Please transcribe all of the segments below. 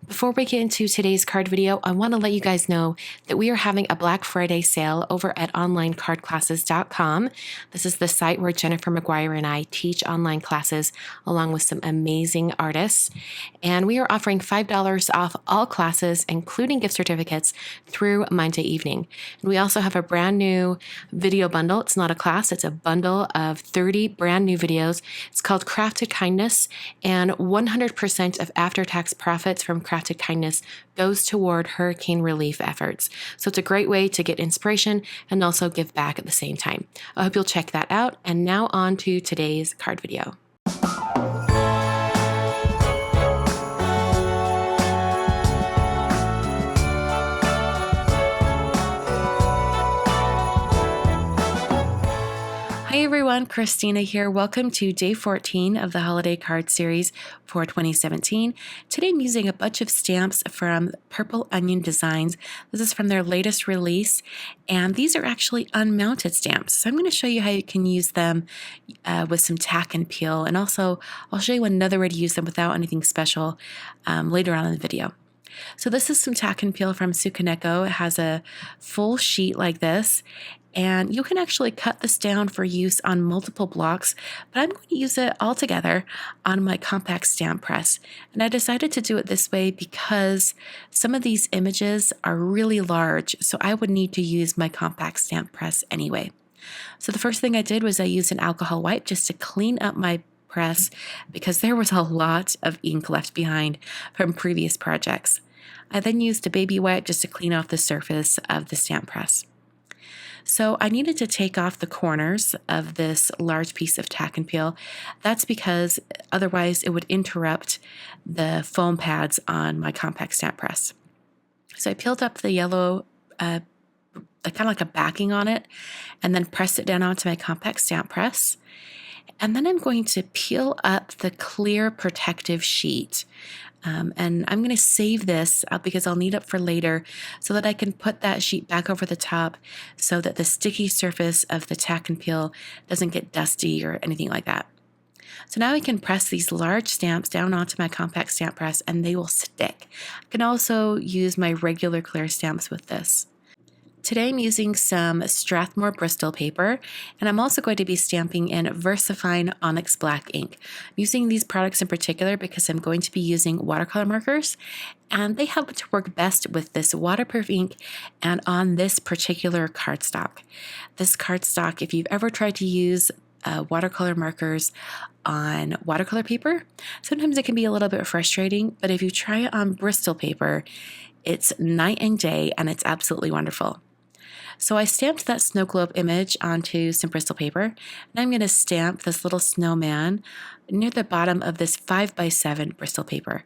Before we get into today's card video, I want to let you guys know that we are having a Black Friday sale over at onlinecardclasses.com. This is the site where Jennifer McGuire and I teach online classes along with some amazing artists. And we are offering $5 off all classes, including gift certificates, through Monday evening. And we also have a brand new video bundle. It's not a class, it's a bundle of 30 brand new videos. It's called Crafted Kindness, and 100% of after-tax profits from Crafted Kindness goes toward hurricane relief efforts. So it's a great way to get inspiration and also give back at the same time. I hope you'll check that out. And now on to today's card video. Hi everyone, Christina here. Welcome to day 14 of the holiday card series for 2017. Today I'm using a bunch of stamps from Purple Onion Designs. This is from their latest release, and these are actually unmounted stamps. So I'm going to show you how you can use them with some tack and peel, and also I'll show you another way to use them without anything special later on in the video. So this is some tack and peel from Sukaneko. It has a full sheet like this, and you can actually cut this down for use on multiple blocks, but I'm going to use it all together on my compact stamp press. And I decided to do it this way because some of these images are really large, so I would need to use my compact stamp press anyway. So the first thing I did was I used an alcohol wipe just to clean up my press because there was a lot of ink left behind from previous projects. I then used a baby wipe just to clean off the surface of the stamp press. So I needed to take off the corners of this large piece of tack and peel. That's because otherwise it would interrupt the foam pads on my compact stamp press. So I peeled up the yellow, kind of like a backing on it, and then pressed it down onto my compact stamp press. And then I'm going to peel up the clear protective sheet. And I'm going to save this because I'll need it for later so that I can put that sheet back over the top so that the sticky surface of the tack and peel doesn't get dusty or anything like that. So now I can press these large stamps down onto my compact stamp press and they will stick. I can also use my regular clear stamps with this. Today I'm using some Strathmore Bristol paper, and I'm also going to be stamping in VersaFine Onyx Black ink. I'm using these products in particular because I'm going to be using watercolor markers, and they happen to work best with this waterproof ink and on this particular cardstock. This cardstock, if you've ever tried to use watercolor markers on watercolor paper, sometimes it can be a little bit frustrating, but if you try it on Bristol paper, it's night and day, and it's absolutely wonderful. So I stamped that snow globe image onto some Bristol paper, and I'm going to stamp this little snowman near the bottom of this 5x7 Bristol paper.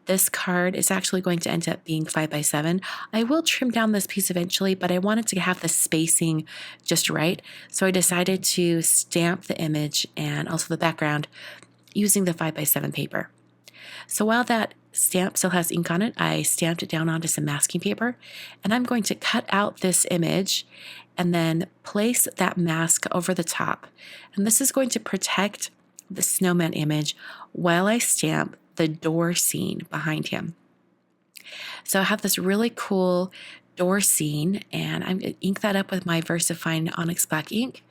This card is actually going to end up being 5x7. I will trim down this piece eventually, but I wanted to have the spacing just right, so I decided to stamp the image and also the background using the 5x7 paper. So while that stamp still has ink on it, I stamped it down onto some masking paper, and I'm going to cut out this image and then place that mask over the top. And this is going to protect the snowman image while I stamp the door scene behind him. So I have this really cool door scene, and I'm going to ink that up with my VersaFine Onyx Black ink,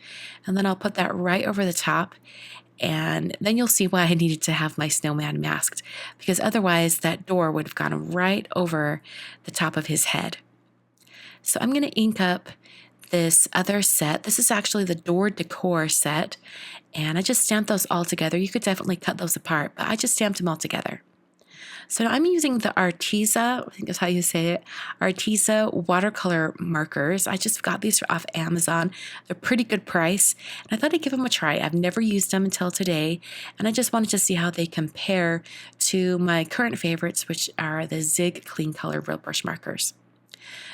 and then I'll put that right over the top. And then you'll see why I needed to have my snowman masked, because otherwise that door would have gone right over the top of his head. So I'm going to ink up this other set. This is actually the door decor set, and I just stamped those all together. You could definitely cut those apart, but I just stamped them all together. So now I'm using the Arteza, I think that's how you say it, Arteza watercolor markers. I just got these off Amazon. They're pretty good price, and I thought I'd give them a try. I've never used them until today, and I just wanted to see how they compare to my current favorites, which are the Zig Clean Color Real Brush markers.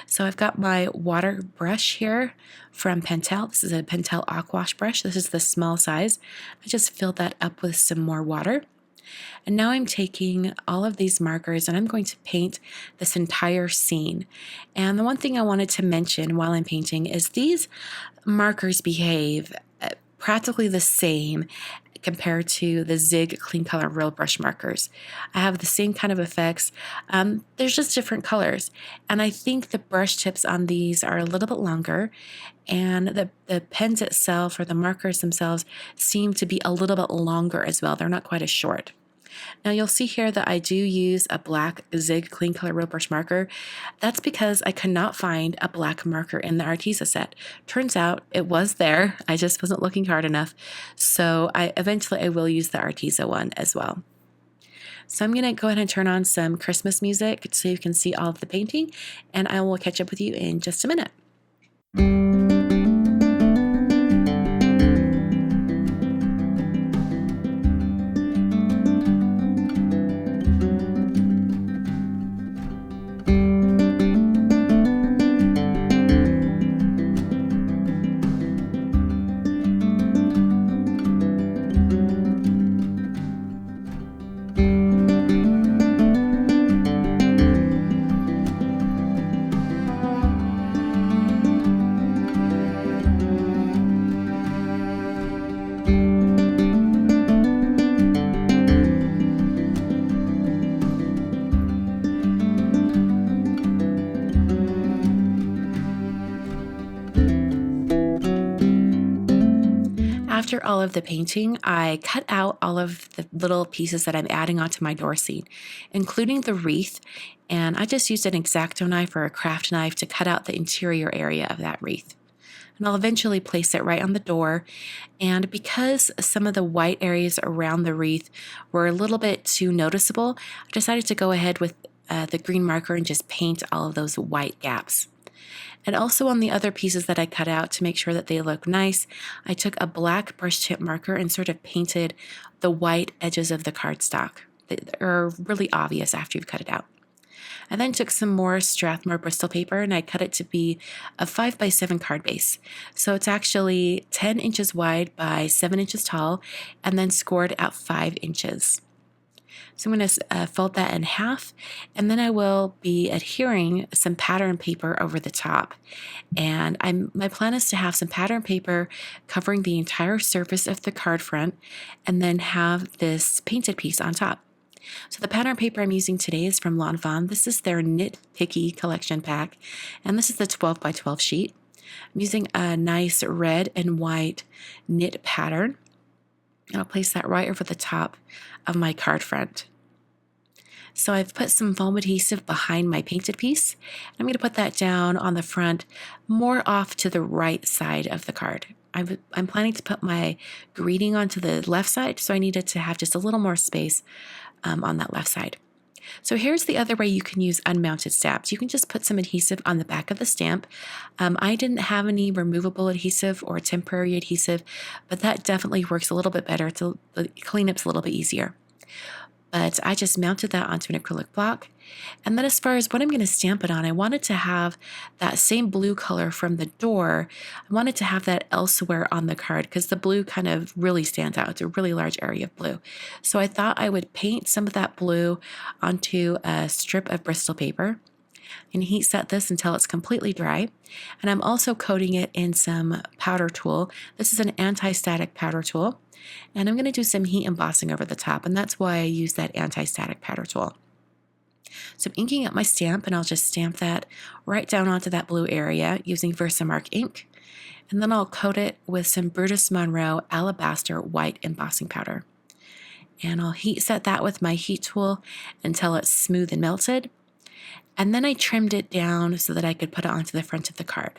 So I've got my water brush here from Pentel. This is a Pentel Aquash brush. This is the small size. I just filled that up with some more water. And now I'm taking all of these markers and I'm going to paint this entire scene. And the one thing I wanted to mention while I'm painting is these markers behave practically the same compared to the Zig Clean Color Real Brush markers. I have the same kind of effects. There's just different colors. And I think the brush tips on these are a little bit longer, and the pens itself or the markers themselves seem to be a little bit longer as well. They're not quite as short. Now you'll see here that I do use a black Zig Clean Color Real Brush marker. That's because I could not find a black marker in the Arteza set. Turns out it was there. I just wasn't looking hard enough. So eventually I will use the Arteza one as well. So I'm going to go ahead and turn on some Christmas music so you can see all of the painting, and I will catch up with you in just a minute. After all of the painting, I cut out all of the little pieces that I'm adding onto my door seat, including the wreath, and I just used an X-Acto knife or a craft knife to cut out the interior area of that wreath. And I'll eventually place it right on the door, and because some of the white areas around the wreath were a little bit too noticeable, I decided to go ahead with the green marker and just paint all of those white gaps. And also on the other pieces that I cut out to make sure that they look nice, I took a black brush tip marker and sort of painted the white edges of the cardstock. They are really obvious after you've cut it out. I then took some more Strathmore Bristol paper and I cut it to be a 5x7 card base. So it's actually 10 inches wide by 7 inches tall, and then scored at 5 inches. So I'm going to fold that in half, and then I will be adhering some pattern paper over the top. And my plan is to have some pattern paper covering the entire surface of the card front, and then have this painted piece on top. So the pattern paper I'm using today is from Lawn Fawn. This is their Knit Picky collection pack, and this is the 12x12 sheet. I'm using a nice red and white knit pattern, and I'll place that right over the top of my card front. So I've put some foam adhesive behind my painted piece. I'm going to put that down on the front, more off to the right side of the card. I'm planning to put my greeting onto the left side, so I needed to have just a little more space on that left side. So here's the other way you can use unmounted stamps. You can just put some adhesive on the back of the stamp. I didn't have any removable adhesive or temporary adhesive, but that definitely works a little bit better. The cleanup's a little bit easier. But I just mounted that onto an acrylic block. And then as far as what I'm going to stamp it on, I wanted to have that same blue color from the door. I wanted to have that elsewhere on the card because the blue kind of really stands out. It's a really large area of blue. So I thought I would paint some of that blue onto a strip of Bristol paper and heat set this until it's completely dry. And I'm also coating it in some powder tool. This is an anti-static powder tool. And I'm going to do some heat embossing over the top, and that's why I use that anti-static powder tool. So I'm inking up my stamp, and I'll just stamp that right down onto that blue area using Versamark ink. And then I'll coat it with some Brutus Monroe Alabaster white embossing powder. And I'll heat set that with my heat tool until it's smooth and melted. And then I trimmed it down so that I could put it onto the front of the card.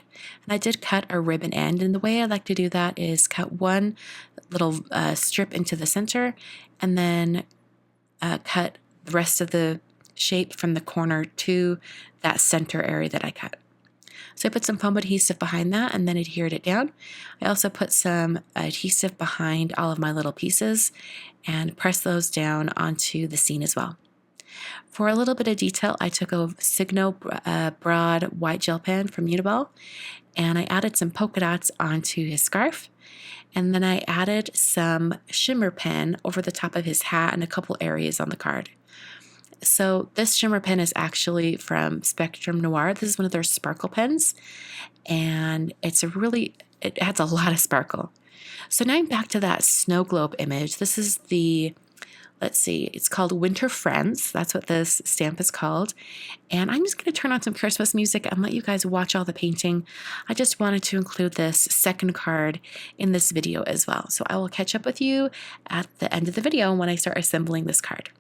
And I did cut a ribbon end, and the way I like to do that is cut one little strip into the center, and then cut the rest of the shape from the corner to that center area that I cut. So I put some foam adhesive behind that and then adhered it down. I also put some adhesive behind all of my little pieces and pressed those down onto the scene as well. For a little bit of detail, I took a Signo broad white gel pen from Uniball, and I added some polka dots onto his scarf. And then I added some shimmer pen over the top of his hat and a couple areas on the card. So this shimmer pen is actually from Spectrum Noir. This is one of their sparkle pens, and it adds a lot of sparkle. So now I'm back to that snow globe image. This is the, let's see, it's called Winter Friends. That's what this stamp is called. And I'm just going to turn on some Christmas music and let you guys watch all the painting. I just wanted to include this second card in this video as well. So I will catch up with you at the end of the video when I start assembling this card.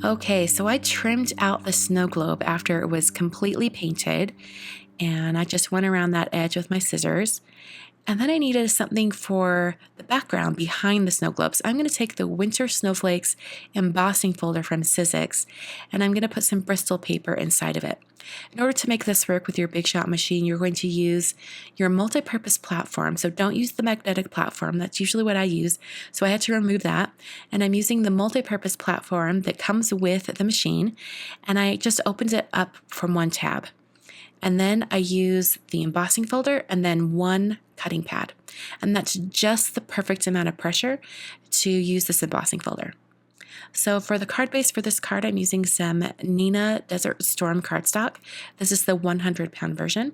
Okay, so I trimmed out the snow globe after it was completely painted, and I just went around that edge with my scissors. And then I needed something for the background behind the snow globes. I'm going to take the Winter Snowflakes embossing folder from Sizzix, and I'm going to put some Bristol paper inside of it. In order to make this work with your Big Shot machine, you're going to use your multi-purpose platform. So don't use the magnetic platform. That's usually what I use. So I had to remove that. And I'm using the multi-purpose platform that comes with the machine. And I just opened it up from one tab. And then I use the embossing folder and then one cutting pad. And that's just the perfect amount of pressure to use this embossing folder. So for the card base for this card, I'm using some Neenah Desert Storm cardstock. This is the 100-pound version.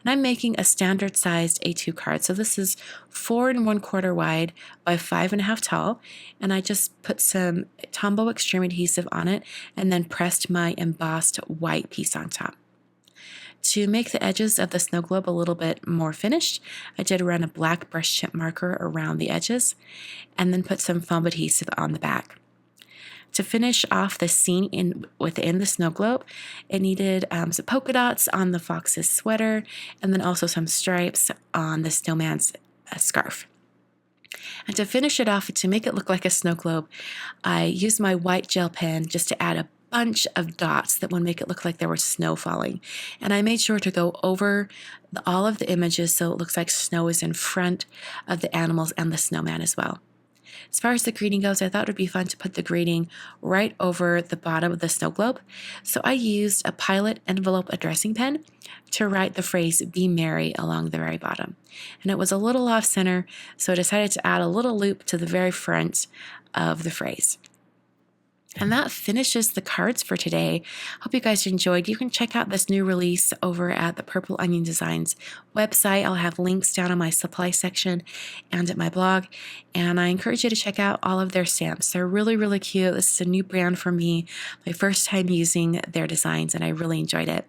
And I'm making a standard sized A2 card. So this is 4 1/4 wide by 5.5 tall. And I just put some Tombow Extreme adhesive on it and then pressed my embossed white piece on top. To make the edges of the snow globe a little bit more finished, I did run a black brush tip marker around the edges and then put some foam adhesive on the back. To finish off the scene within the snow globe, it needed some polka dots on the fox's sweater and then also some stripes on the snowman's scarf. And to finish it off, to make it look like a snow globe, I used my white gel pen just to add a bunch of dots that would make it look like there was snow falling. And I made sure to go over all of the images so it looks like snow is in front of the animals and the snowman as well. As far as the greeting goes, I thought it would be fun to put the greeting right over the bottom of the snow globe. So I used a Pilot envelope addressing pen to write the phrase "Be Merry" along the very bottom. And it was a little off center, so I decided to add a little loop to the very front of the phrase. And that finishes the cards for today. Hope you guys enjoyed. You can check out this new release over at the Purple Onion Designs website. I'll have links down on my supply section and at my blog. And I encourage you to check out all of their stamps. They're really, really cute. This is a new brand for me. My first time using their designs, and I really enjoyed it.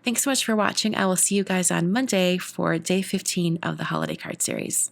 Thanks so much for watching. I will see you guys on Monday for day 15 of the Holiday Card Series.